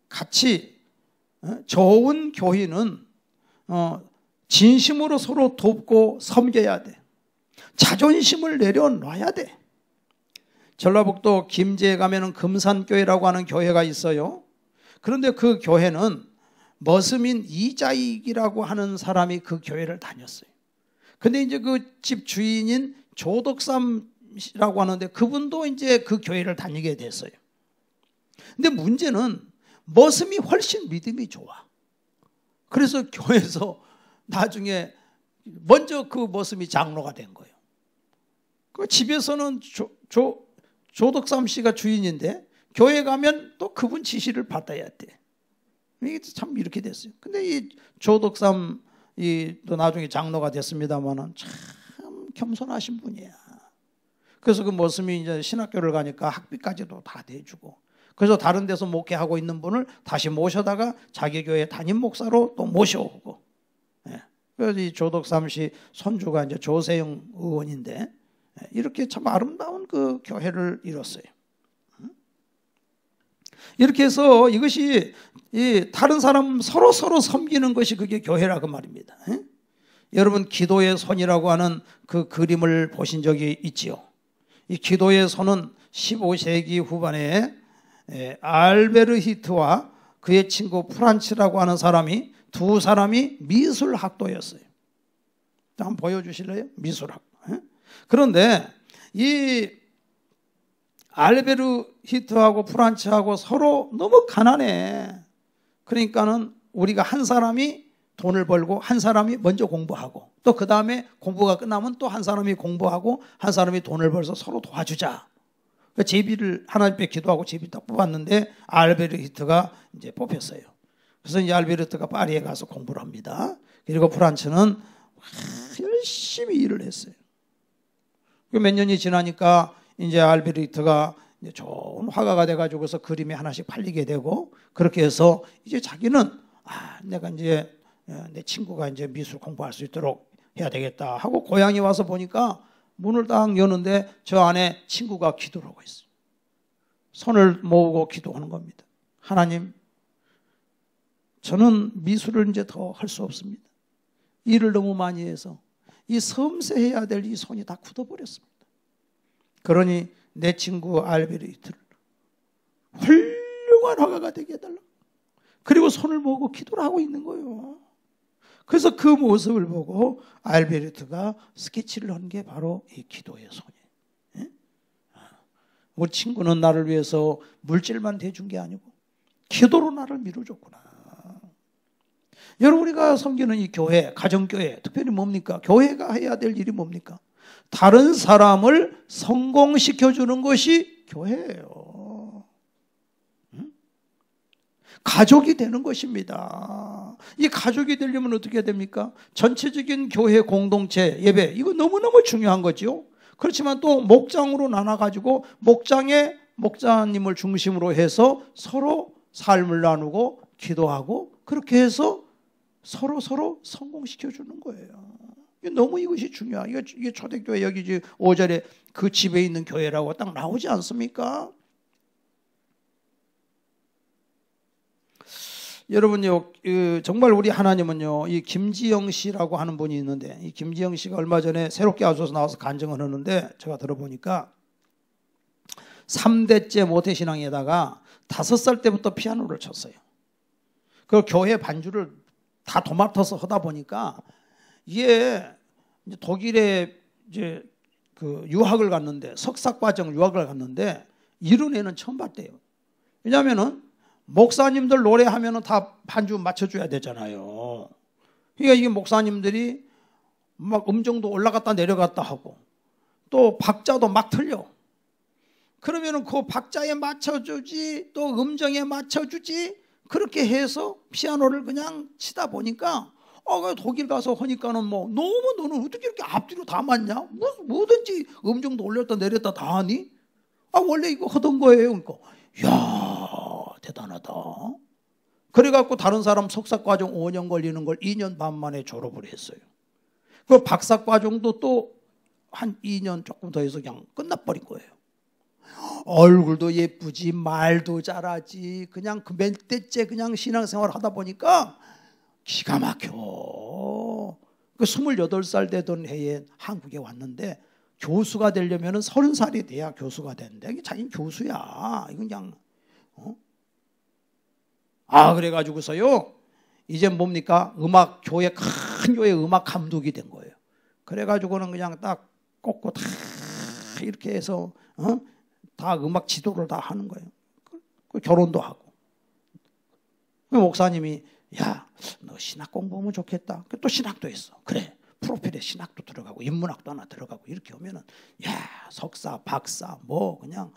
같이 좋은 교인은 진심으로 서로 돕고 섬겨야 돼. 자존심을 내려놔야 돼. 전라북도 김제에 가면은 금산교회라고 하는 교회가 있어요. 그런데 그 교회는 머스민 이자익이라고 하는 사람이 그 교회를 다녔어요. 근데 이제 그 집 주인인 조덕삼이라고 하는데 그분도 이제 그 교회를 다니게 됐어요. 근데 문제는 머슴이 훨씬 믿음이 좋아. 그래서 교회에서 나중에 먼저 그 머슴이 장로가 된 거예요. 그 집에서는 조덕삼 씨가 주인인데 교회 가면 또 그분 지시를 받아야 돼. 이게 참 이렇게 됐어요. 근데 이 조덕삼 또 나중에 장로가 됐습니다만은 참 겸손하신 분이야. 그래서 그 머슴이 이제 신학교를 가니까 학비까지도 다 대주고, 그래서 다른 데서 목회하고 있는 분을 다시 모셔다가 자기 교회 담임 목사로 또 모셔오고. 그래서 이 조덕삼 씨 손주가 이제 조세영 의원인데 이렇게 참 아름다운 그 교회를 이뤘어요. 이렇게 해서 이것이 다른 사람 서로 섬기는 것이 그게 교회라 그 말입니다. 여러분 기도의 손이라고 하는 그 그림을 보신 적이 있지요. 이 기도의 손은 15세기 후반에 알베르 히트와 그의 친구 프란츠라고 하는 사람이, 두 사람이 미술학도였어요. 한번 보여주실래요? 미술학. 그런데 이 알베르 히트하고 프란츠하고 서로 너무 가난해. 그러니까는 우리가 한 사람이 돈을 벌고 한 사람이 먼저 공부하고 또 그 다음에 공부가 끝나면 또 한 사람이 공부하고 한 사람이 돈을 벌어서 서로 도와주자. 제비를 하나님께 기도하고 제비 딱 뽑았는데 알베르 히트가 이제 뽑혔어요. 그래서 이제 알베르 히트가 파리에 가서 공부를 합니다. 그리고 프란츠는 열심히 일을 했어요. 몇 년이 지나니까 이제 알베르 히트가 이제 좋은 화가가 돼가지고서 그림이 하나씩 팔리게 되고, 그렇게 해서 이제 자기는 내가 이제 내 친구가 이제 미술 공부할 수 있도록 해야 되겠다 하고 고향에 와서 보니까 문을 딱 여는데 저 안에 친구가 기도를 하고 있어요. 손을 모으고 기도하는 겁니다. 하나님, 저는 미술을 이제 더 할 수 없습니다. 일을 너무 많이 해서 이 섬세해야 될 이 손이 다 굳어버렸습니다. 그러니 내 친구 알베르 히트를 훌륭한 화가가 되게 해달라. 그리고 손을 모으고 기도를 하고 있는 거예요. 그래서 그 모습을 보고 알베르 히트가 스케치를 한 게 바로 이 기도의 손이에요. 우리 친구는 나를 위해서 물질만 대준 게 아니고 기도로 나를 밀어줬구나. 여러분, 우리가 섬기는 이 교회, 가정교회, 특별히 뭡니까? 교회가 해야 될 일이 뭡니까? 다른 사람을 성공시켜주는 것이 교회예요. 가족이 되는 것입니다. 이 가족이 되려면 어떻게 됩니까? 전체적인 교회 공동체 예배, 이거 너무너무 중요한 거죠. 그렇지만 또 목장으로 나눠가지고 목자님을 중심으로 해서 서로 삶을 나누고 기도하고 그렇게 해서 서로 성공시켜주는 거예요. 너무 이것이 중요해요. 이게 초대교회 여기 5절에 그 집에 있는 교회라고 딱 나오지 않습니까? 여러분요, 정말 우리 하나님은요, 이 김지영 씨라고 하는 분이 있는데, 이 김지영 씨가 얼마 전에 새롭게 아소서 나와서 간증을 하는데, 제가 들어보니까 3대째 모태신앙에다가 5살 때부터 피아노를 쳤어요. 그 교회 반주를 다 도맡아서 하다 보니까 이게 독일에 이제 그 유학을 갔는데, 석사과정 유학을 갔는데 이런 애는 처음 봤대요. 왜냐하면은 목사님들 노래하면은 다 반주 맞춰줘야 되잖아요. 그러니까 이게 목사님들이 막 음정도 올라갔다 내려갔다 하고 또 박자도 막 틀려. 그러면은 그 박자에 맞춰주지 또 음정에 맞춰주지 그렇게 해서 피아노를 그냥 치다 보니까 독일 가서 하니까는 뭐 너무 너는 어떻게 이렇게 앞뒤로 다 맞냐? 뭐든지 음정도 올렸다 내렸다 다 하니? 원래 이거 하던 거예요. 그러니까 이야 대단하다. 그래갖고 다른 사람 석사과정 5년 걸리는 걸 2년 반 만에 졸업을 했어요. 그 박사과정도 또 한 2년 조금 더 해서 그냥 끝나버린 거예요. 얼굴도 예쁘지 말도 잘하지 그냥 그 몇 대째 그냥 신앙생활 하다 보니까 기가 막혀. 그 28살 되던 해에 한국에 왔는데 교수가 되려면 30살이 돼야 교수가 된대. 이게 자기는 교수야. 이건 그냥 그래가지고서요 이제 뭡니까? 교회 큰 교회 음악 감독이 된 거예요. 그래가지고는 그냥 딱 꽂고 다 이렇게 해서 다 음악 지도를 다 하는 거예요. 결혼도 하고. 목사님이 야, 너 신학 공부하면 좋겠다. 또 신학도 했어. 그래, 프로필에 신학도 들어가고 인문학도 하나 들어가고 이렇게 오면은 야, 석사, 박사 뭐 그냥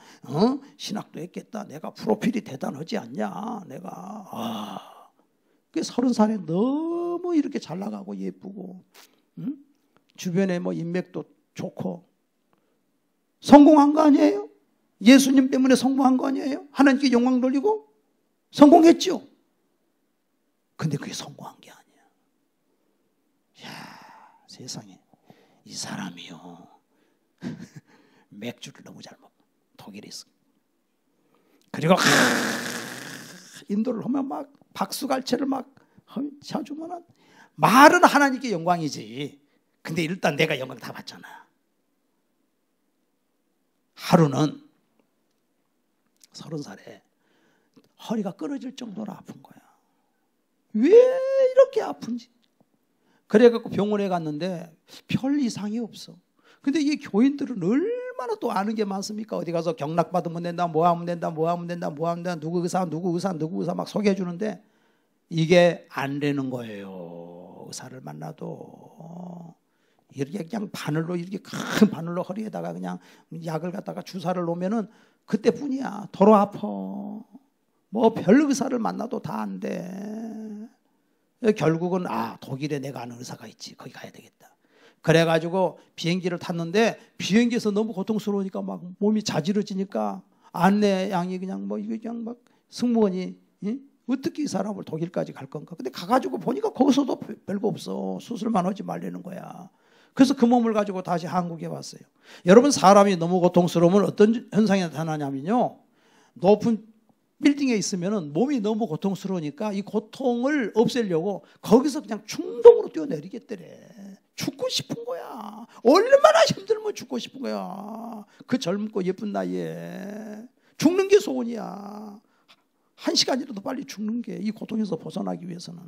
신학도 했겠다. 내가 프로필이 대단하지 않냐? 내가 그 30살에 너무 이렇게 잘 나가고 예쁘고 주변에 뭐 인맥도 좋고 성공한 거 아니에요? 예수님 때문에 성공한 거 아니에요? 하나님께 영광 돌리고 성공했죠. 근데 그게 성공한 게 아니야. 야, 세상에 이 사람이요 맥주를 너무 잘 먹어. 독일에 있어. 그리고 인도를 하면 막 박수갈채를 막 쳐주면은 말은 하나님께 영광이지. 근데 일단 내가 영광 다 받잖아. 하루는 30살에 허리가 끊어질 정도로 아픈 거야. 왜 이렇게 아픈지. 그래갖고 병원에 갔는데 별 이상이 없어. 근데 이 교인들은 얼마나 또 아는 게 많습니까? 어디 가서 경락 받으면 된다, 뭐 하면 된다, 뭐 하면 된다, 뭐 하면 된다, 누구 의사 막 소개해 주는데 이게 안 되는 거예요. 의사를 만나도 이렇게 그냥 바늘로 이렇게 큰 바늘로 허리에다가 그냥 약을 갖다가 주사를 놓으면은 그때뿐이야. 도로 아파. 뭐 별 의사를 만나도 다 안 돼. 결국은 독일에 내가 아는 의사가 있지. 거기 가야 되겠다. 그래가지고 비행기를 탔는데 비행기에서 너무 고통스러우니까 막 몸이 자지러지니까 안내양이 그냥 뭐 이게 그냥 막 승무원이 어떻게 이 사람을 독일까지 갈 건가. 근데 가가지고 보니까 거기서도 별거 없어. 수술만 하지 말라는 거야. 그래서 그 몸을 가지고 다시 한국에 왔어요. 여러분, 사람이 너무 고통스러우면 어떤 현상이 나타나냐면요, 높은 빌딩에 있으면 몸이 너무 고통스러우니까 이 고통을 없애려고 거기서 그냥 충동으로 뛰어내리겠더래. 죽고 싶은 거야. 얼마나 힘들면 죽고 싶은 거야. 그 젊고 예쁜 나이에 죽는 게 소원이야. 1시간이라도 빨리 죽는 게, 이 고통에서 벗어나기 위해서는.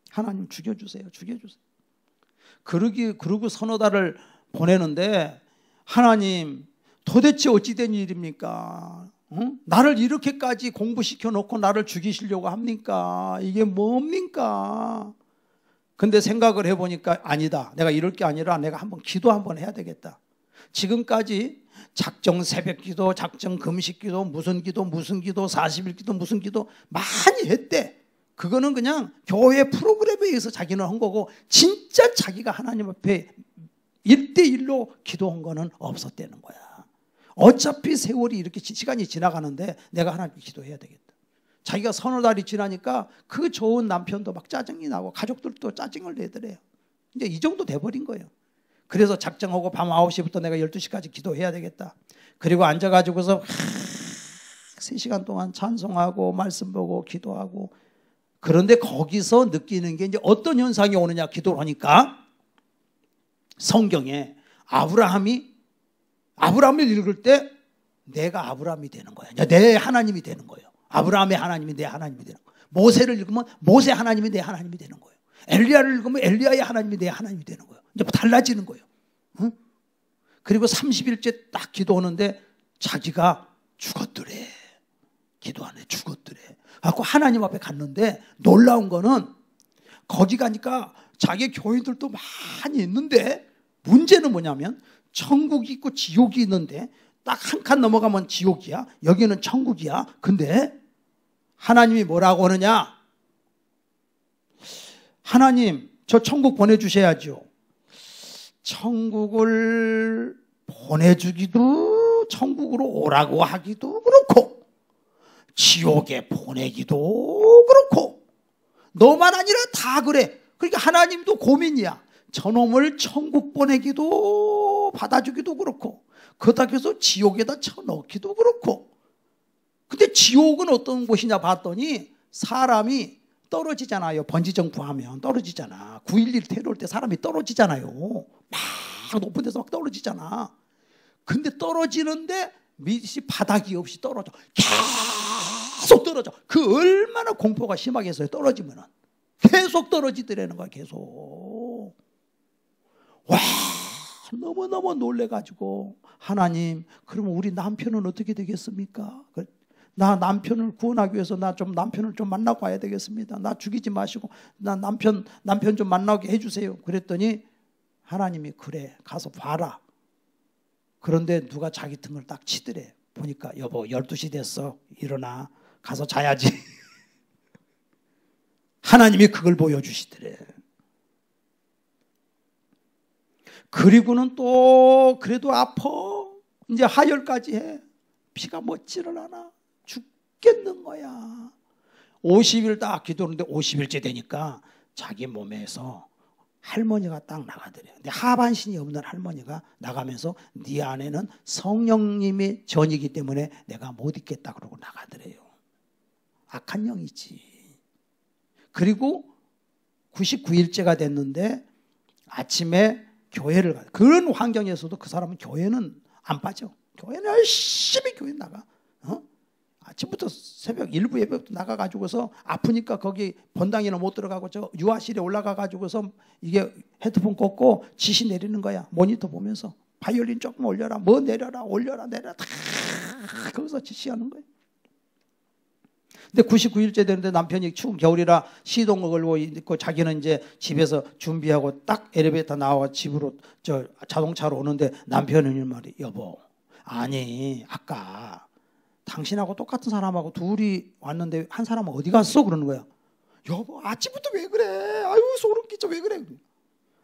하나님 죽여주세요. 죽여주세요. 그러고 서너 달을 보내는데 하나님 도대체 어찌된 일입니까? 나를 이렇게까지 공부시켜 놓고 나를 죽이시려고 합니까? 이게 뭡니까? 근데 생각을 해보니까 아니다. 내가 이럴 게 아니라 내가 한번 기도 한번 해야 되겠다. 지금까지 작정 새벽기도, 작정 금식기도, 무슨 기도, 40일 기도, 무슨 기도 많이 했대. 그거는 그냥 교회 프로그램에 의해서 자기는 한 거고 진짜 자기가 하나님 앞에 1대1로 기도한 거는 없었다는 거야. 어차피 세월이 이렇게 시간이 지나가는데 내가 하나님께 기도해야 되겠다. 자기가 서너 달이 지나니까 그 좋은 남편도 막 짜증이 나고 가족들도 짜증을 내더래요. 이제 이 정도 돼버린 거예요. 그래서 작정하고 밤 9시부터 내가 12시까지 기도해야 되겠다. 그리고 앉아가지고서 3시간 동안 찬송하고 말씀 보고 기도하고. 그런데 거기서 느끼는 게 이제 어떤 현상이 오느냐 기도를 하니까 성경에 아브라함을 읽을 때 내가 아브라함이 되는 거야. 내 하나님이 되는 거예요. 아브라함의 하나님이 내 하나님이 되는 거예요. 모세를 읽으면 모세 하나님이 내 하나님이 되는 거예요. 엘리야를 읽으면 엘리야의 하나님이 내 하나님이 되는 거예요. 이제 달라지는 거예요. 응? 그리고 30일째 딱 기도하는데 자기가 죽었더래. 기도하네 죽었더래. 그래서 하나님 앞에 갔는데 놀라운 거는 거기 가니까 자기 교인들도 많이 있는데 문제는 뭐냐면 천국이 있고 지옥이 있는데 딱 한 칸 넘어가면 지옥이야. 여기는 천국이야. 근데 하나님이 뭐라고 하느냐? 하나님 저 천국 보내주셔야죠. 천국을 보내주기도 천국으로 오라고 하기도 그렇고 지옥에 보내기도 그렇고 너만 아니라 다 그래. 그러니까 하나님도 고민이야. 저놈을 천국 보내기도 받아주기도 그렇고 그렇다고 해서 지옥에다 쳐넣기도 그렇고. 근데 지옥은 어떤 곳이냐 봤더니 사람이 떨어지잖아요. 번지점프 하면 떨어지잖아. 9.11 테러 올 때 사람이 떨어지잖아요. 막 높은 데서 막 떨어지잖아. 근데 떨어지는데 밑이 바닥이 없이 떨어져. 계속 떨어져. 그 얼마나 공포가 심하겠어요. 떨어지면은. 계속 떨어지더라는 거야. 계속. 와, 너무너무 놀래가지고 하나님 그러면 우리 남편은 어떻게 되겠습니까? 나 남편을 구원하기 위해서 나 좀 남편을 좀 만나고 와야 되겠습니다. 나 죽이지 마시고 나 남편 좀 만나게 해주세요. 그랬더니 하나님이 그래 가서 봐라. 그런데 누가 자기 등을 딱 치더래. 보니까 여보 12시 됐어. 일어나 가서 자야지. 하나님이 그걸 보여주시더래. 그리고는 또 그래도 아파. 이제 하혈까지 해. 피가 멎지를 않아. 죽겠는 거야. 50일 딱 기도하는데 50일째 되니까 자기 몸에서 할머니가 딱 나가더래요. 근데 하반신이 없는 할머니가 나가면서 네 안에는 성령님의 전이기 때문에 내가 못 있겠다 그러고 나가더래요. 악한 영이지. 그리고 99일째가 됐는데 아침에 교회를 가. 그런 환경에서도 그 사람은 교회는 안 빠져. 교회는 열심히 교회 나가. 아침부터 새벽 일부 예배부터 나가가지고서 아프니까 거기 본당에는 못 들어가고 저 유아실에 올라가가지고서 이게 헤드폰 꽂고 지시 내리는 거야. 모니터 보면서 바이올린 조금 올려라, 뭐 내려라, 올려라, 내려라 다 거기서 지시하는 거야. 근데 99일째 되는데 남편이 추운 겨울이라 시동을 걸고 있고 자기는 이제 집에서 준비하고 딱 엘리베이터 나와 집으로 저 자동차로 오는데 남편은 말이 여보 아니 아까 당신하고 똑같은 사람하고 둘이 왔는데 한 사람은 어디 갔어? 그러는 거야. 여보 아침부터 왜 그래? 아유 소름 끼쳐 왜 그래?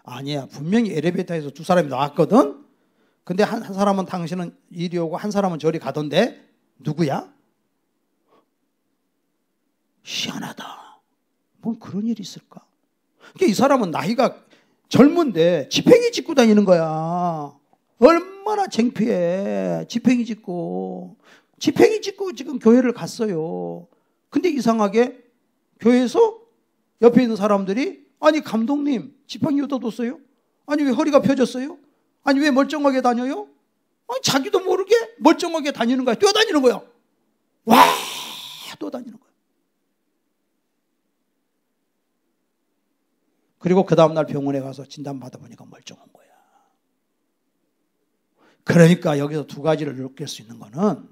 아니야 분명히 엘리베이터에서 두 사람이 나왔거든. 근데 한 사람은 당신은 이리 오고 한 사람은 저리 가던데 누구야? 희한하다. 뭐 그런 일이 있을까? 그러니까 이 사람은 나이가 젊은데 지팽이 짚고 다니는 거야. 얼마나 창피해. 지팽이 짚고 지금 교회를 갔어요. 근데 이상하게 교회에서 옆에 있는 사람들이 아니 감독님 지팡이 어디다 뒀어요? 아니 왜 허리가 펴졌어요? 아니 왜 멀쩡하게 다녀요? 아니 자기도 모르게 멀쩡하게 다니는 거야. 뛰어다니는 거야. 와 뛰어다니는 거야. 그리고 그 다음날 병원에 가서 진단받아보니까 멀쩡한 거야. 그러니까 여기서 두 가지를 느낄 수 있는 거는,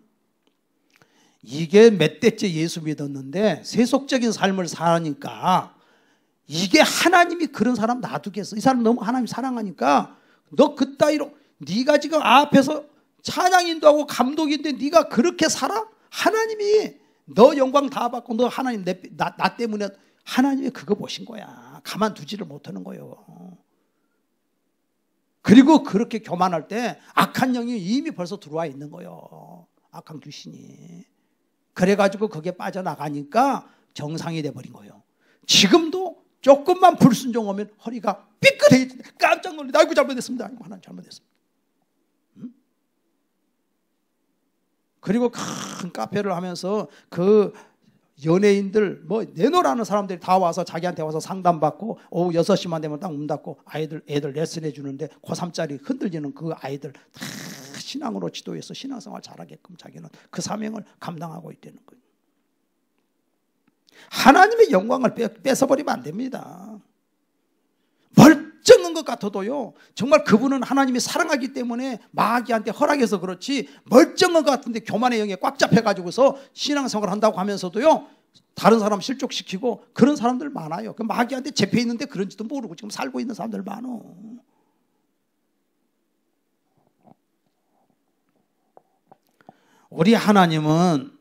이게 몇 대째 예수 믿었는데 세속적인 삶을 사니까, 이게 하나님이 그런 사람 놔두겠어? 이 사람 너무 하나님 사랑하니까 너 그따위로, 네가 지금 앞에서 찬양 인도하고 감독인데 네가 그렇게 살아? 하나님이 너 영광 다 받고 너 하나님 나 때문에 하나님이 그거 보신 거야. 가만두지를 못하는 거예요. 그리고 그렇게 교만할 때 악한 영이 이미 벌써 들어와 있는 거예요. 악한 귀신이. 그래가지고 그게 빠져나가니까 정상이 돼버린 거예요. 지금도 조금만 불순종 오면 허리가 삐끗해. 깜짝 놀래. 아이고 잘못했습니다. 아이고 하나님 잘못했습니다. 그리고 큰 카페를 하면서 그 연예인들 뭐 내놓으라는 사람들이 다 와서 자기한테 와서 상담받고 오후 6시만 되면 딱 문 닫고 애들 레슨해 주는데 고3짜리 흔들리는 그 아이들 다 신앙으로 지도해서 신앙생활 잘하게끔 자기는 그 사명을 감당하고 있다는 거예요. 하나님의 영광을 뺏어버리면 안 됩니다. 멀쩡한 것 같아도요, 정말 그분은 하나님이 사랑하기 때문에 마귀한테 허락해서 그렇지, 멀쩡한 것 같은데 교만의 영에 꽉 잡혀가지고서 신앙생활을 한다고 하면서도요 다른 사람 실족시키고 그런 사람들 많아요. 그 마귀한테 잡혀 있는데 그런지도 모르고 지금 살고 있는 사람들 많어. 우리 하나님은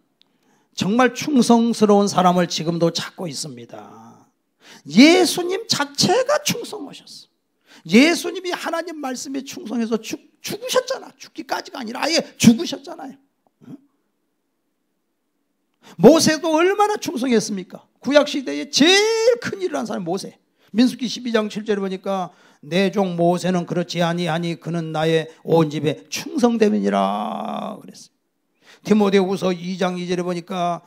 정말 충성스러운 사람을 지금도 찾고 있습니다. 예수님 자체가 충성하셨어. 예수님이 하나님 말씀에 충성해서 죽으셨잖아. 죽기까지가 아니라 아예 죽으셨잖아요. 모세도 얼마나 충성했습니까? 구약시대에 제일 큰 일을 한 사람이 모세. 민수기 12장 7절에 보니까 내 종 모세는 그렇지 아니하니 그는 나의 온 집에 충성됨이니라 그랬어요. 디모데후서 2장 2절에 보니까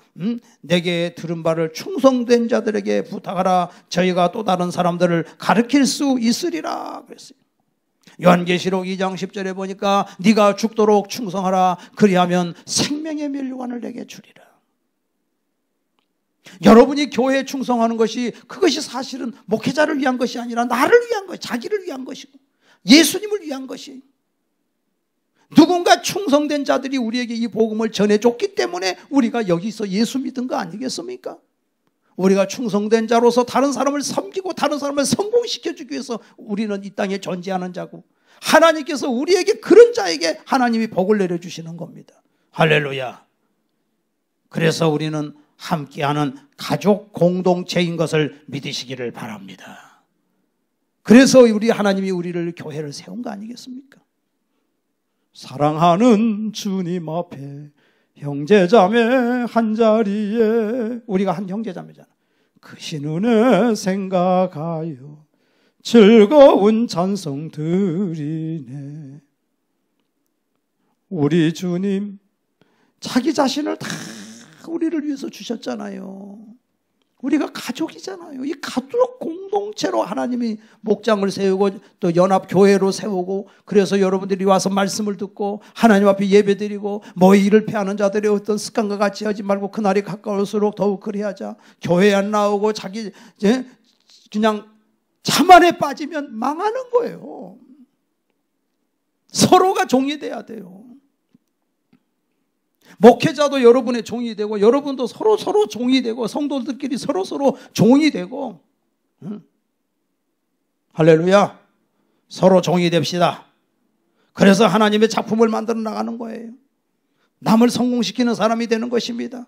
내게 들은 바를 충성된 자들에게 부탁하라. 저희가 또 다른 사람들을 가르칠 수 있으리라 그랬어요. 요한계시록 2장 10절에 보니까 네가 죽도록 충성하라. 그리하면 생명의 멸류관을 내게 주리라. 여러분이 교회에 충성하는 것이, 그것이 사실은 목회자를 위한 것이 아니라 나를 위한 것이, 자기를 위한 것이고 예수님을 위한 것이. 누군가 충성된 자들이 우리에게 이 복음을 전해줬기 때문에 우리가 여기서 예수 믿은 거 아니겠습니까? 우리가 충성된 자로서 다른 사람을 섬기고 다른 사람을 성공시켜주기 위해서 우리는 이 땅에 존재하는 자고, 하나님께서 우리에게 그런 자에게 하나님이 복을 내려주시는 겁니다. 할렐루야. 그래서 우리는 함께하는 가족 공동체인 것을 믿으시기를 바랍니다. 그래서 우리 하나님이 우리를 교회를 세운 거 아니겠습니까? 사랑하는 주님 앞에 형제자매 한자리에, 우리가 한 형제자매잖아. 크신 은혜 생각하여 즐거운 찬송 드리네. 우리 주님 자기 자신을 다 우리를 위해서 주셨잖아요. 우리가 가족이잖아요. 이 가족 공동체로 하나님이 목장을 세우고 또 연합교회로 세우고, 그래서 여러분들이 와서 말씀을 듣고 하나님 앞에 예배드리고 모의를 패하는 자들의 어떤 습관과 같이 하지 말고 그날이 가까울수록 더욱 그리하자. 교회 안 나오고 자기 그냥 자만에 빠지면 망하는 거예요. 서로가 종이 돼야 돼요. 목회자도 여러분의 종이 되고 여러분도 서로 종이 되고 성도들끼리 서로 종이 되고, 할렐루야, 서로 종이 됩시다. 그래서 하나님의 작품을 만들어 나가는 거예요. 남을 성공시키는 사람이 되는 것입니다.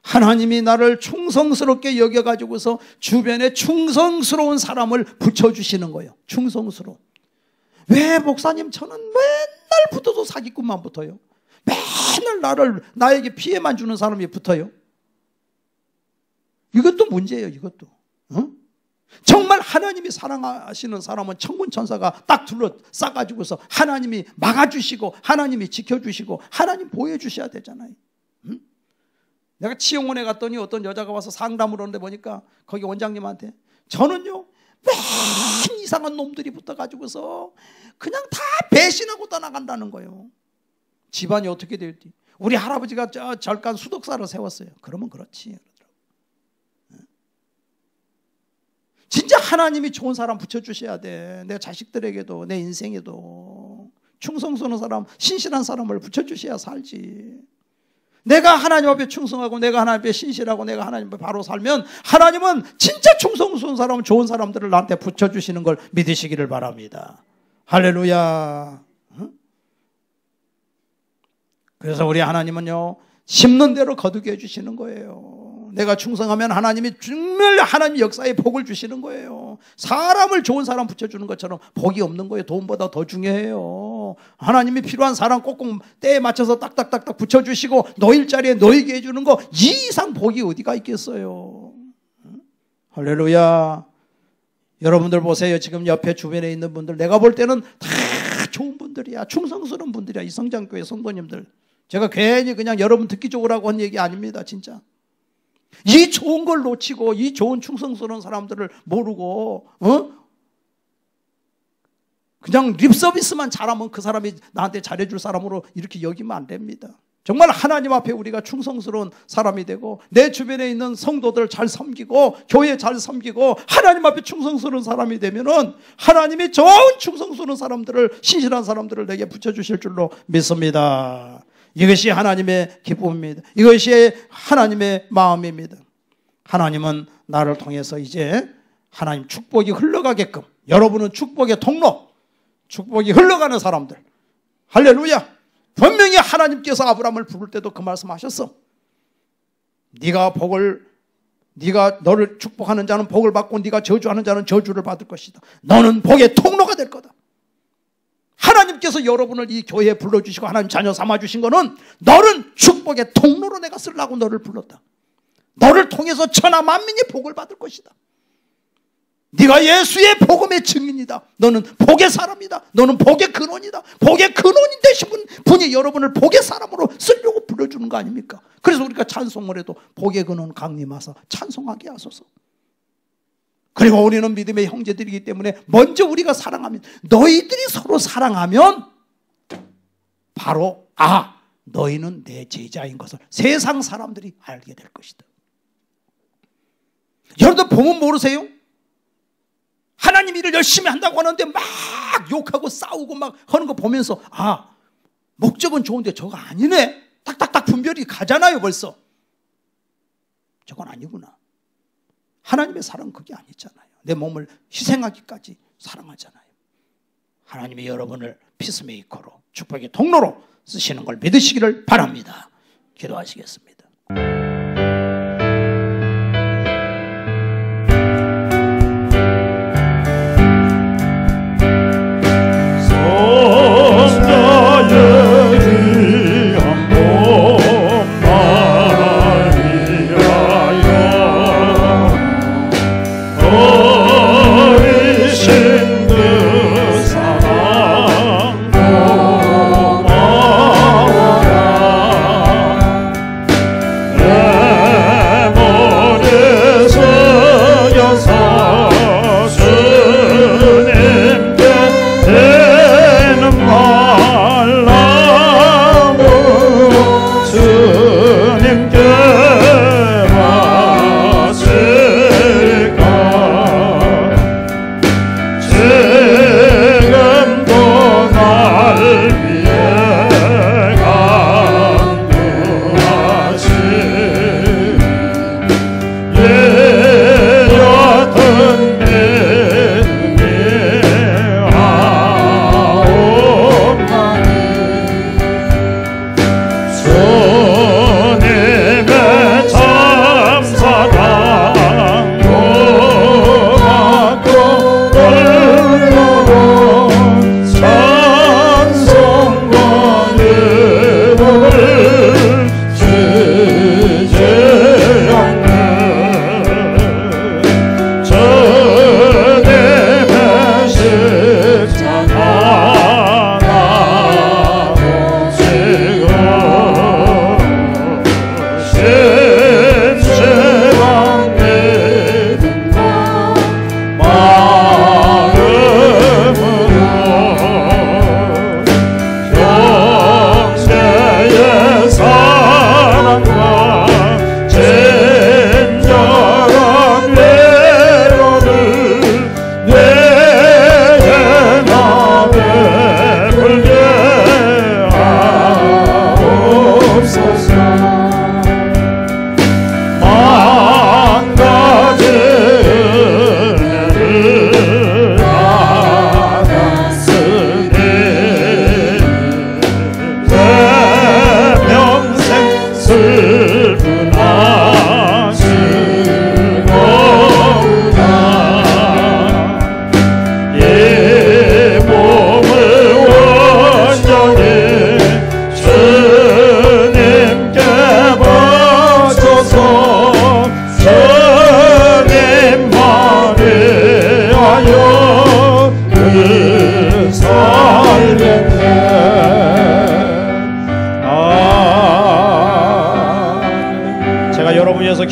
하나님이 나를 충성스럽게 여겨가지고서 주변에 충성스러운 사람을 붙여주시는 거예요. 충성스러운. 왜 목사님 저는 맨날 붙어도 사기꾼만 붙어요? 맨날 나에게 피해만 주는 사람이 붙어요. 이것도 문제예요. 이것도. 정말 하나님이 사랑하시는 사람은 천군 천사가 딱 둘러싸가지고서 하나님이 막아주시고 하나님이 지켜주시고 하나님 보여주셔야 되잖아요. 내가 치용원에 갔더니 어떤 여자가 와서 상담을 하는데 보니까 거기 원장님한테 저는요 맨 이상한 놈들이 붙어가지고서 그냥 다 배신하고 떠나간다는 거예요. 집안이 어떻게 될지. 우리 할아버지가 절간 수덕사를 세웠어요. 그러면 그렇지. 진짜 하나님이 좋은 사람 붙여주셔야 돼. 내 자식들에게도 내 인생에도 충성스러운 사람, 신실한 사람을 붙여주셔야 살지. 내가 하나님 앞에 충성하고 내가 하나님 앞에 신실하고 내가 하나님 앞에 바로 살면 하나님은 진짜 충성스러운 사람, 좋은 사람들을 나한테 붙여주시는 걸 믿으시기를 바랍니다. 할렐루야. 그래서 우리 하나님은요, 심는 대로 거두게 해주시는 거예요. 내가 충성하면 하나님이 정말 하나님 역사에 복을 주시는 거예요. 사람을 좋은 사람 붙여주는 것처럼 복이 없는 거예요. 돈보다 더 중요해요. 하나님이 필요한 사람 꼭꼭 때에 맞춰서 딱딱딱딱 붙여주시고 놓일 자리에 놓이게 해주는 거, 이 이상 복이 어디가 있겠어요. 할렐루야. 여러분들 보세요. 지금 옆에 주변에 있는 분들, 내가 볼 때는 다 좋은 분들이야. 충성스러운 분들이야. 이 성장교회 성도님들. 제가 괜히 그냥 여러분 듣기 좋으라고 한 얘기 아닙니다. 진짜. 이 좋은 걸 놓치고 이 좋은 충성스러운 사람들을 모르고 그냥 립서비스만 잘하면 그 사람이 나한테 잘해줄 사람으로 이렇게 여기면 안 됩니다. 정말 하나님 앞에 우리가 충성스러운 사람이 되고 내 주변에 있는 성도들을 잘 섬기고 교회 잘 섬기고 하나님 앞에 충성스러운 사람이 되면은 하나님이 좋은 충성스러운 사람들을, 신실한 사람들을 내게 붙여주실 줄로 믿습니다. 이것이 하나님의 기쁨입니다. 이것이 하나님의 마음입니다. 하나님은 나를 통해서 이제 하나님 축복이 흘러가게끔, 여러분은 축복의 통로, 축복이 흘러가는 사람들. 할렐루야. 분명히 하나님께서 아브라함을 부를 때도 그 말씀하셨어. 네가 너를 축복하는 자는 복을 받고 네가 저주하는 자는 저주를 받을 것이다. 너는 복의 통로가 될 거다. 하나님께서 여러분을 이 교회에 불러주시고 하나님 자녀 삼아주신 거는 너는 축복의 통로로 내가 쓰려고 너를 불렀다. 너를 통해서 천하 만민이 복을 받을 것이다. 네가 예수의 복음의 증인이다. 너는 복의 사람이다. 너는 복의 근원이다. 복의 근원이 되신 분이 여러분을 복의 사람으로 쓰려고 불러주는 거 아닙니까? 그래서 우리가 찬송을 해도 복의 근원 강림하사 찬송하게 하소서. 그리고 우리는 믿음의 형제들이기 때문에 먼저 우리가 사랑하면, 너희들이 서로 사랑하면 바로 너희는 내 제자인 것을 세상 사람들이 알게 될 것이다. 여러분들 보면 모르세요? 하나님 일을 열심히 한다고 하는데 막 욕하고 싸우고 막 하는 거 보면서 목적은 좋은데 저거 아니네. 딱딱딱 분별이 가잖아요. 벌써 저건 아니구나. 하나님의 사랑은 그게 아니잖아요. 내 몸을 희생하기까지 사랑하잖아요. 하나님이 여러분을 피스메이커로, 축복의 통로로 쓰시는 걸 믿으시기를 바랍니다. 기도하시겠습니다.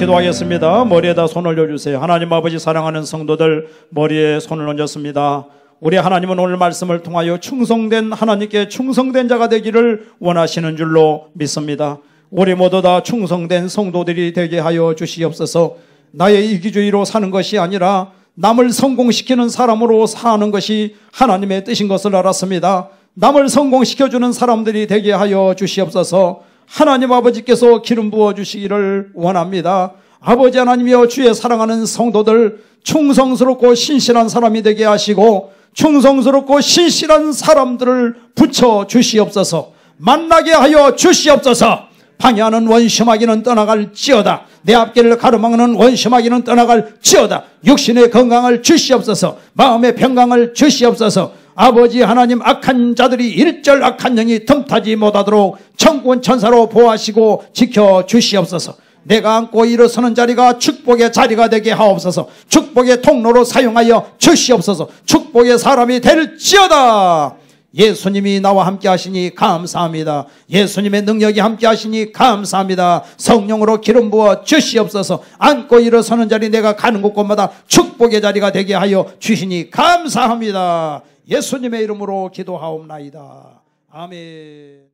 기도하겠습니다. 머리에다 손을 올려주세요. 하나님 아버지, 사랑하는 성도들 머리에 손을 얹었습니다. 우리 하나님은 오늘 말씀을 통하여 충성된 하나님께 충성된 자가 되기를 원하시는 줄로 믿습니다. 우리 모두 다 충성된 성도들이 되게 하여 주시옵소서. 나의 이기주의로 사는 것이 아니라 남을 성공시키는 사람으로 사는 것이 하나님의 뜻인 것을 알았습니다. 남을 성공시켜주는 사람들이 되게 하여 주시옵소서. 하나님 아버지께서 기름 부어주시기를 원합니다. 아버지 하나님이여, 주의 사랑하는 성도들 충성스럽고 신실한 사람이 되게 하시고 충성스럽고 신실한 사람들을 붙여 주시옵소서. 만나게 하여 주시옵소서. 방해하는 원심하기는 떠나갈지어다. 내 앞길을 가로막는 원심하기는 떠나갈지어다. 육신의 건강을 주시옵소서. 마음의 평강을 주시옵소서. 아버지 하나님, 악한 자들이 일절 악한 영이 틈타지 못하도록 천군 천사로 보호하시고 지켜 주시옵소서. 내가 앉고 일어서는 자리가 축복의 자리가 되게 하옵소서. 축복의 통로로 사용하여 주시옵소서. 축복의 사람이 될지어다. 예수님이 나와 함께 하시니 감사합니다. 예수님의 능력이 함께 하시니 감사합니다. 성령으로 기름 부어 주시옵소서. 앉고 일어서는 자리, 내가 가는 곳곳마다 축복의 자리가 되게 하여 주시니 감사합니다. 예수님의 이름으로 기도하옵나이다. 아멘.